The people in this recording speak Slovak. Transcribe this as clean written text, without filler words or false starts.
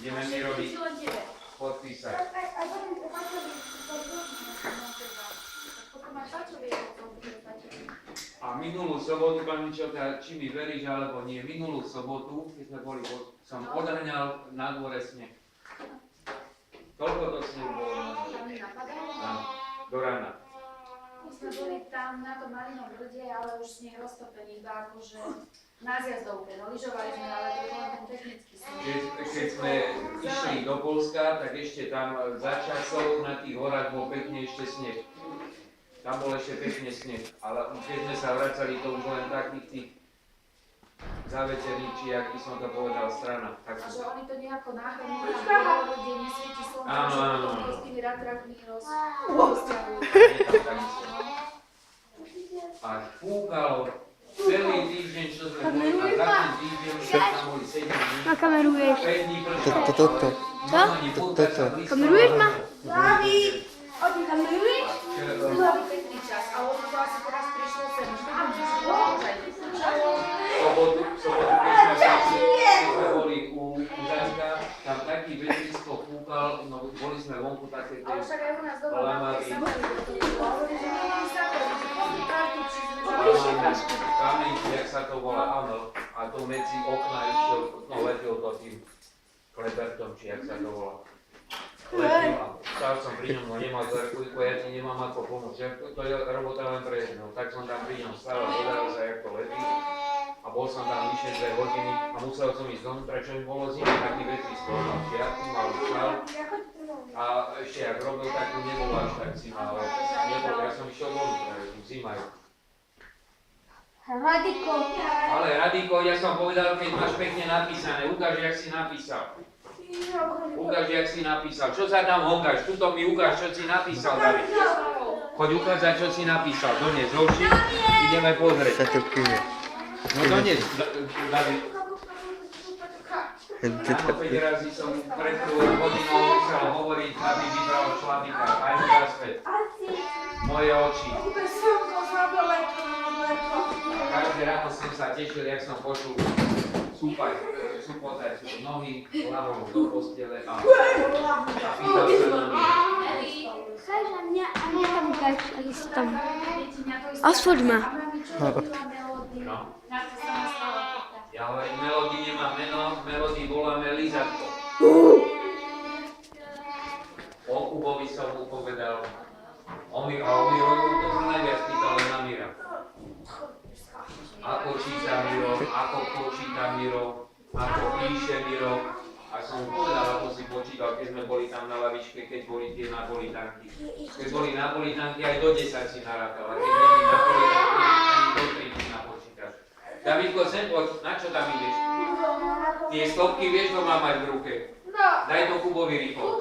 Ideme mi robiť podpísať. A minulú sobotu, pán Mičelka, či mi veríš alebo nie, minulú sobotu, keď sme boli, som odhrňal na dvore sneh. Toľko to snehu bolo na dvore. Áno, do rána. My sme boli tam na tom Marinom brde, ale už sneh roztopený, iba akože na zjazdovke. No lyžovali sme, ale to bol ten technický sneh. Keď sme išli do Poľska, tak ešte tam za časov na tých horách bol pekne ešte sneh. Tam bol ešte pekne sneh, ale keď sme sa vracali, to už len takých tých zaveterní, či jak by som to povedal, strana. A že oni to nejako náhrnú, kde nesvieti slnko, že to s tými ratrakmi rozťahujú. A fúkalo celý týždeň, čo sme boli, a za ten týždeň, čo tam boli 7 dní, Nakameruješ. 5 dní pršalo. Čo? Kameruješ ma? David! Odi kameruješ? To bol pekný čas, ale ono to asi teraz prišlo sem. Sobotu, keď sme boli u Žažka, tam taký vetrisko fúkal, no boli sme vonku také Ale však aj u nás doma lamavy. Kamenky, jak sa to volá, áno, a to medzi okna išiel, no letel to tým klebertom, či jak sa to volá. Letil a stál som pri ňom, no nemal zrkujko, ja ti nemám ako pomôcť, to je robota len pre jedného, tak som tam pri ňom stál a pozeral sa, jak to letí. A bol som tam vyše 2 hodiny a musel som ísť donútra, čo mi bolo zima, taký vetrisko, ja tu mal čal. A ešte ak robil, tak tu nebolo až tak zima, ale nebol, ja som išiel donútra, zima je. Radiko. Ale Radiko, ja som povedal, keď máš pekne napísané, ukáž, jak si napísal. Ukáž, jak si napísal. Čo sa tam honkáš? Tuto mi ukáž, čo si napísal, David. Choď ukázať, čo si napísal. Donies, zoši, ideme pozrieť. No donies, David. Áno, 5 razy som pred hodinou musel hovoriť, aby vybral šlapíka. Aj mu zaspäť. Moje oči. Každé ráno som sa tešil, jak som počul supotať nohy hlavou do postele a pýtal sa na mňa. A mňa tam ukáž, aký si tam. Aspoň ma. No. Ja hovorím, Melody nemá meno, Melody voláme Lizatko. O Kubovi som mu povedal. On mi to sa najviac pýtal len na Mira. Ako číta Miro, ako počíta Miro, ako píše Miro. A som mu povedal, ako si počítal, keď sme boli tam na lavičke, keď boli tie napolitanky. Keď boli napolitanky, aj do 10 si narátal. A keď boli napolitanky, ani do 3 si napočítaš. Davidko, sem poď, na čo tam ideš? Tie stopky vieš, čo mám mať v ruke? Daj to Kubovi rýchlo.